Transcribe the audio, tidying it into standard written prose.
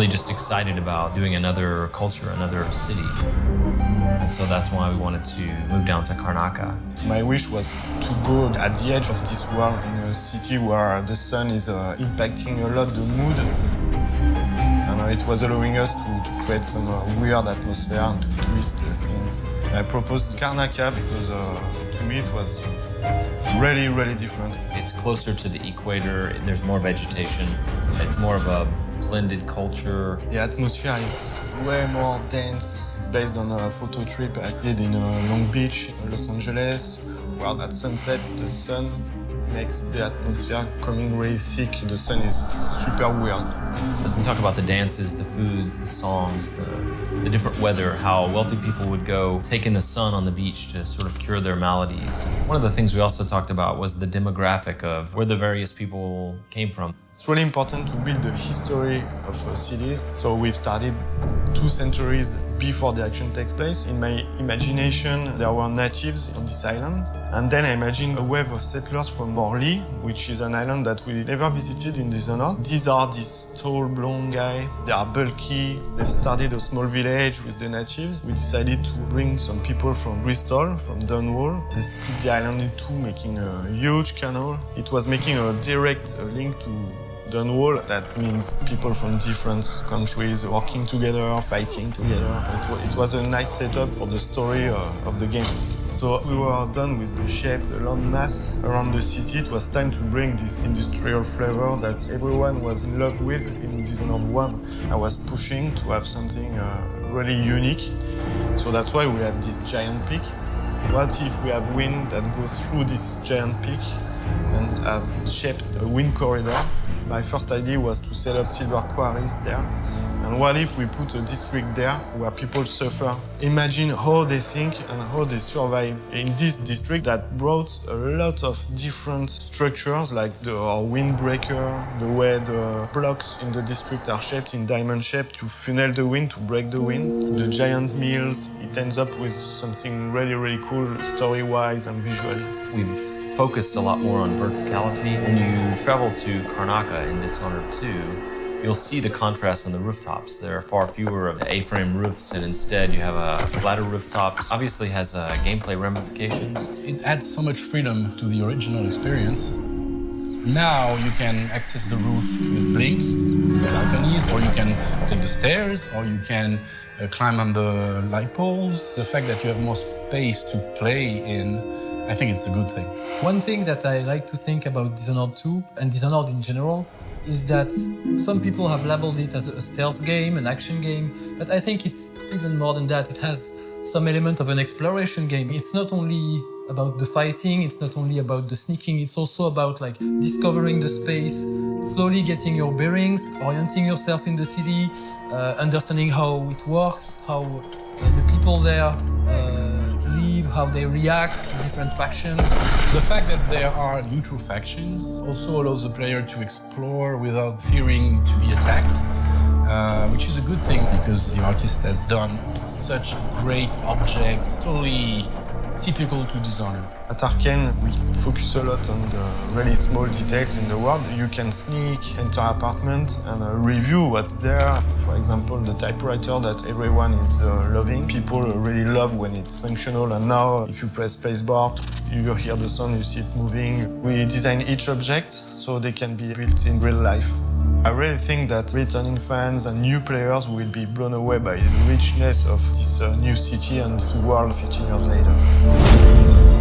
really just excited about doing another culture, another city. And so that's why we wanted to move down to Karnaca. My wish was to go at the edge of this world in a city where the sun is impacting a lot the mood. And it was allowing us to create some weird atmosphere and to twist things. I proposed Karnaca because to me it was really, really different. It's closer to the equator, there's more vegetation, it's more of a blended culture. The atmosphere is way more dense. It's based on a photo trip I did in Long Beach, Los Angeles, where at sunset the sun makes the atmosphere coming really thick. The sun is super weird. As we talk about the dances, the foods, the songs, the different weather, how wealthy people would go take in the sun on the beach to sort of cure their maladies. One of the things we also talked about was the demographic of where the various people came from. It's really important to build the history of a city. So we've started 2 centuries before the action takes place. In my imagination, there were natives on this island. And then I imagined a wave of settlers from Morley, which is an island that we never visited in DISHONORED. These are this tall, blonde guy. They are bulky. They've started a small village with the natives. We decided to bring some people from Bristol, from Dunwall. They split the island in 2, making a huge canal. It was making a direct link to Dunwall. That means people from different countries working together, fighting together. It was a nice setup for the story of the game. So we were done with the shape, the land mass around the city. It was time to bring this industrial flavor that everyone was in love with in Dishonored 1. I was pushing to have something really unique. So that's why we had this giant peak. What if we have wind that goes through this giant peak and have shaped a wind corridor? My first idea was to set up silver quarries there. And what if we put a district there where people suffer? Imagine how they think and how they survive in this district that brought a lot of different structures, like the windbreaker, the way the blocks in the district are shaped in diamond shape to funnel the wind, to break the wind. The giant mills, it ends up with something really, really cool, story-wise and visually. We've focused a lot more on verticality. When you travel to Karnaca in Dishonored 2, you'll see the contrast on the rooftops. There are far fewer of the A-frame roofs, and instead you have a flatter rooftops. Obviously has gameplay ramifications. It adds so much freedom to the original experience. Now you can access the roof with blink, the balconies, or you can take the stairs, or you can climb on the light poles. The fact that you have more space to play in, I think it's a good thing. One thing that I like to think about Dishonored 2 and Dishonored in general is that some people have labeled it as a stealth game, an action game, but I think it's even more than that. It has some element of an exploration game. It's not only about the fighting, it's not only about the sneaking, it's also about like discovering the space, slowly getting your bearings, orienting yourself in the city, understanding how it works, how the people there live, how they react to different factions. The fact that there are neutral factions also allows the player to explore without fearing to be attacked, which is a good thing because the artist has done such great objects, totally typical to Dishonored. At Arkane, we focus a lot on the really small details in the world. You can sneak, enter apartment and review what's there. For example, the typewriter that everyone is loving. People really love when it's functional, and now if you press spacebar, you hear the sound, you see it moving. We design each object so they can be built in real life. I really think that returning fans and new players will be blown away by the richness of this new city and this world 15 years later.